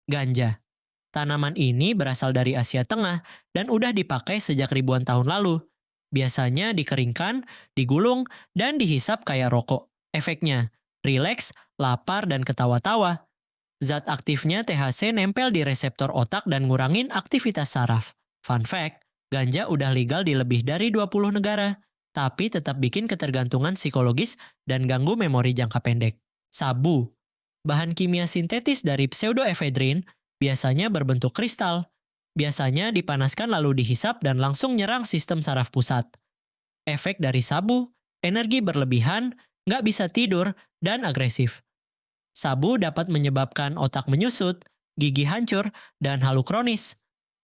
Ganja. Tanaman ini berasal dari Asia Tengah dan udah dipakai sejak ribuan tahun lalu. Biasanya dikeringkan, digulung, dan dihisap kayak rokok. Efeknya, rileks, lapar, dan ketawa-tawa. Zat aktifnya THC nempel di reseptor otak dan ngurangin aktivitas saraf. Fun fact, ganja udah legal di lebih dari 20 negara, tapi tetap bikin ketergantungan psikologis dan ganggu memori jangka pendek. Sabu. Bahan kimia sintetis dari pseudoephedrine biasanya berbentuk kristal. Biasanya dipanaskan lalu dihisap dan langsung nyerang sistem saraf pusat. Efek dari sabu, energi berlebihan, nggak bisa tidur, dan agresif. Sabu dapat menyebabkan otak menyusut, gigi hancur, dan halu kronis.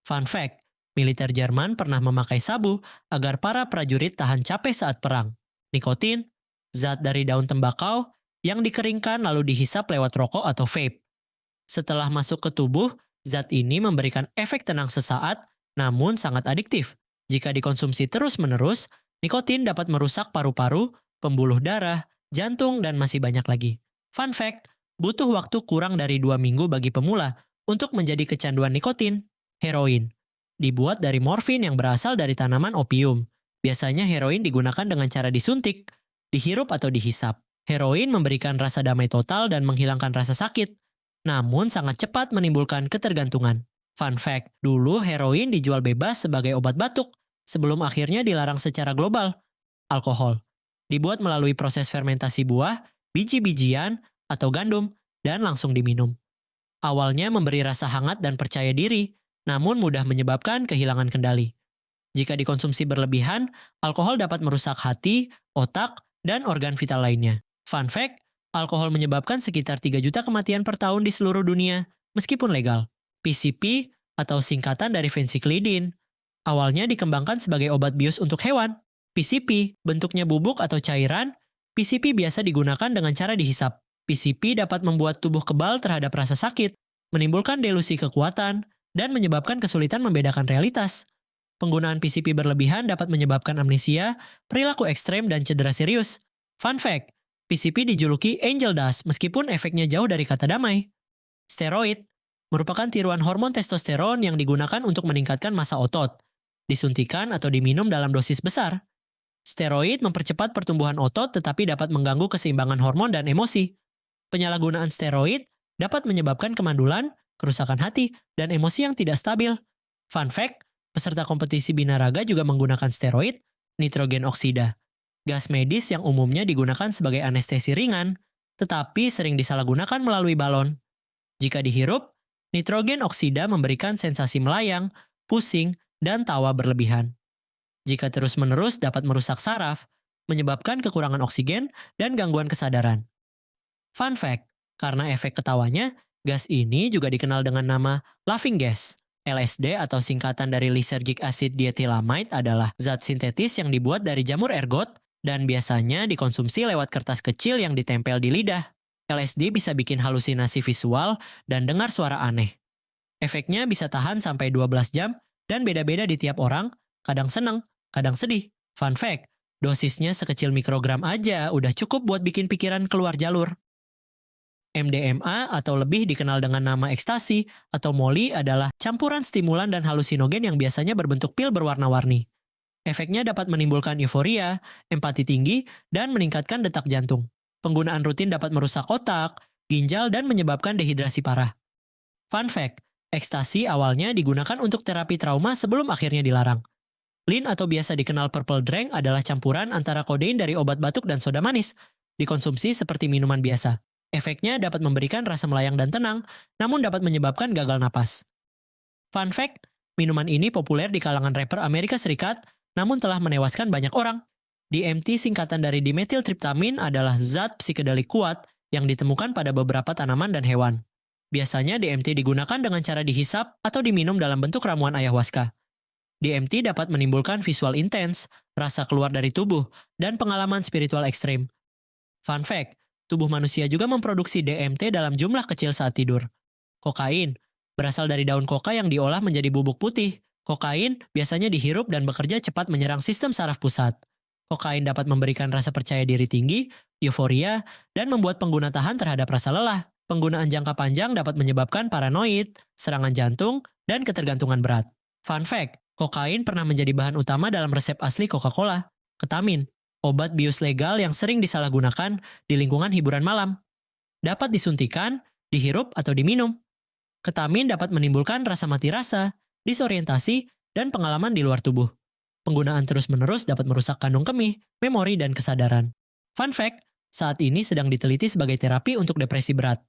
Fun fact, militer Jerman pernah memakai sabu agar para prajurit tahan capek saat perang. Nikotin, zat dari daun tembakau yang dikeringkan lalu dihisap lewat rokok atau vape. Setelah masuk ke tubuh, zat ini memberikan efek tenang sesaat, namun sangat adiktif. Jika dikonsumsi terus-menerus, nikotin dapat merusak paru-paru, pembuluh darah, jantung, dan masih banyak lagi. Fun fact, butuh waktu kurang dari 2 minggu bagi pemula untuk menjadi kecanduan nikotin. Heroin. Dibuat dari morfin yang berasal dari tanaman opium. Biasanya heroin digunakan dengan cara disuntik, dihirup atau dihisap. Heroin memberikan rasa damai total dan menghilangkan rasa sakit, namun sangat cepat menimbulkan ketergantungan. Fun fact, dulu heroin dijual bebas sebagai obat batuk, sebelum akhirnya dilarang secara global. Alkohol. Dibuat melalui proses fermentasi buah, biji-bijian, atau gandum, dan langsung diminum. Awalnya memberi rasa hangat dan percaya diri, namun mudah menyebabkan kehilangan kendali. Jika dikonsumsi berlebihan, alkohol dapat merusak hati, otak, dan organ vital lainnya. Fun fact, alkohol menyebabkan sekitar 3 juta kematian per tahun di seluruh dunia, meskipun legal. PCP, atau singkatan dari phencyclidine, awalnya dikembangkan sebagai obat bius untuk hewan. PCP, bentuknya bubuk atau cairan, PCP biasa digunakan dengan cara dihisap. PCP dapat membuat tubuh kebal terhadap rasa sakit, menimbulkan delusi kekuatan, dan menyebabkan kesulitan membedakan realitas. Penggunaan PCP berlebihan dapat menyebabkan amnesia, perilaku ekstrem, dan cedera serius. Fun fact, PCP dijuluki angel dust meskipun efeknya jauh dari kata damai. Steroid merupakan tiruan hormon testosteron yang digunakan untuk meningkatkan massa otot. Disuntikan atau diminum dalam dosis besar. Steroid mempercepat pertumbuhan otot tetapi dapat mengganggu keseimbangan hormon dan emosi. Penyalahgunaan steroid dapat menyebabkan kemandulan, kerusakan hati, dan emosi yang tidak stabil. Fun fact, peserta kompetisi binaraga juga menggunakan steroid, nitrogen oksida. Gas medis yang umumnya digunakan sebagai anestesi ringan, tetapi sering disalahgunakan melalui balon. Jika dihirup, nitrogen oksida memberikan sensasi melayang, pusing, dan tawa berlebihan. Jika terus-menerus dapat merusak saraf, menyebabkan kekurangan oksigen dan gangguan kesadaran. Fun fact, karena efek ketawanya, gas ini juga dikenal dengan nama laughing gas. LSD atau singkatan dari lysergic acid diethylamide adalah zat sintetis yang dibuat dari jamur ergot dan biasanya dikonsumsi lewat kertas kecil yang ditempel di lidah. LSD bisa bikin halusinasi visual dan dengar suara aneh. Efeknya bisa tahan sampai 12 jam dan beda-beda di tiap orang, kadang seneng, kadang sedih. Fun fact, dosisnya sekecil mikrogram aja udah cukup buat bikin pikiran keluar jalur. MDMA atau lebih dikenal dengan nama ekstasi atau molly adalah campuran stimulan dan halusinogen yang biasanya berbentuk pil berwarna-warni. Efeknya dapat menimbulkan euforia, empati tinggi, dan meningkatkan detak jantung. Penggunaan rutin dapat merusak otak, ginjal, dan menyebabkan dehidrasi parah. Fun fact, ekstasi awalnya digunakan untuk terapi trauma sebelum akhirnya dilarang. Lean atau biasa dikenal purple drink adalah campuran antara kodein dari obat batuk dan soda manis, dikonsumsi seperti minuman biasa. Efeknya dapat memberikan rasa melayang dan tenang, namun dapat menyebabkan gagal napas. Fun fact, minuman ini populer di kalangan rapper Amerika Serikat, namun telah menewaskan banyak orang. DMT singkatan dari dimethyltryptamin adalah zat psikedelik kuat yang ditemukan pada beberapa tanaman dan hewan. Biasanya DMT digunakan dengan cara dihisap atau diminum dalam bentuk ramuan ayahuasca. DMT dapat menimbulkan visual intens, rasa keluar dari tubuh, dan pengalaman spiritual ekstrim. Fun fact, tubuh manusia juga memproduksi DMT dalam jumlah kecil saat tidur. Kokain berasal dari daun koka yang diolah menjadi bubuk putih. Kokain biasanya dihirup dan bekerja cepat menyerang sistem saraf pusat. Kokain dapat memberikan rasa percaya diri tinggi, euforia, dan membuat pengguna tahan terhadap rasa lelah. Penggunaan jangka panjang dapat menyebabkan paranoid, serangan jantung, dan ketergantungan berat. Fun fact, kokain pernah menjadi bahan utama dalam resep asli Coca-Cola, ketamin, obat bius legal yang sering disalahgunakan di lingkungan hiburan malam. Dapat disuntikan, dihirup, atau diminum. Ketamin dapat menimbulkan rasa mati rasa, disorientasi, dan pengalaman di luar tubuh. Penggunaan terus-menerus dapat merusak kandung kemih, memori, dan kesadaran. Fun fact, saat ini sedang diteliti sebagai terapi untuk depresi berat.